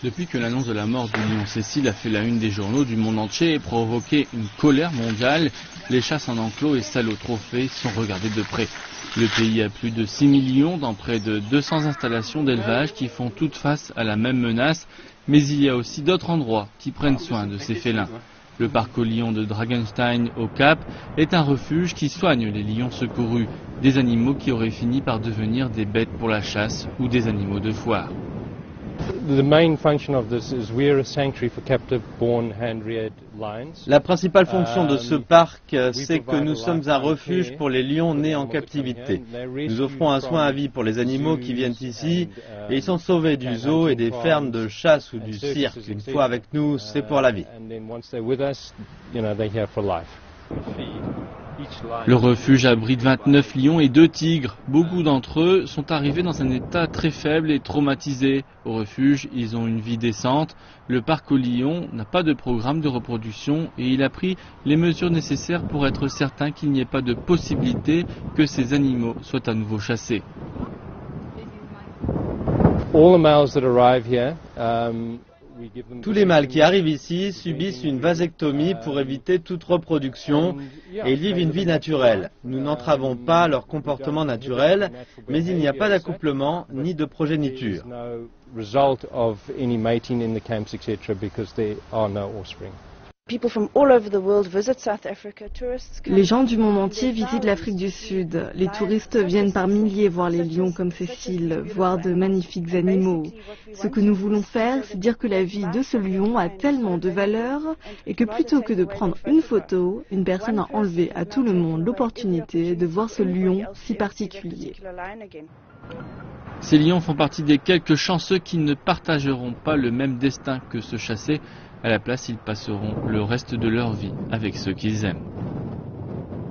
Depuis que l'annonce de la mort du lion Cécile a fait la une des journaux du monde entier et provoqué une colère mondiale, les chasses en enclos et salles aux trophées sont regardées de près. Le pays a plus de 6 millions dans près de 200 installations d'élevage qui font toutes face à la même menace, mais il y a aussi d'autres endroits qui prennent soin de ces félins. Le parc aux lions de Dragonstein au Cap est un refuge qui soigne les lions secourus, des animaux qui auraient fini par devenir des bêtes pour la chasse ou des animaux de foire. La principale fonction de ce parc, c'est que nous sommes un refuge pour les lions nés en captivité. Nous offrons un soin à vie pour les animaux qui viennent ici et ils sont sauvés du zoo et des fermes de chasse ou du cirque. Une fois avec nous, c'est pour la vie. Le refuge abrite 29 lions et 2 tigres. Beaucoup d'entre eux sont arrivés dans un état très faible et traumatisé. Au refuge, ils ont une vie décente. Le parc aux lions n'a pas de programme de reproduction et il a pris les mesures nécessaires pour être certain qu'il n'y ait pas de possibilité que ces animaux soient à nouveau chassés. Tous les mâles qui arrivent ici subissent une vasectomie pour éviter toute reproduction et ils vivent une vie naturelle. Nous n'entravons pas leur comportement naturel, mais il n'y a pas d'accouplement ni de progéniture. Les gens du monde entier visitent l'Afrique du Sud. Les touristes viennent par milliers voir les lions comme Cécile, voir de magnifiques animaux. Ce que nous voulons faire, c'est dire que la vie de ce lion a tellement de valeur et que plutôt que de prendre une photo, une personne a enlevé à tout le monde l'opportunité de voir ce lion si particulier. Ces lions font partie des quelques chanceux qui ne partageront pas le même destin que ce chassé. À la place, ils passeront le reste de leur vie avec ceux qu'ils aiment.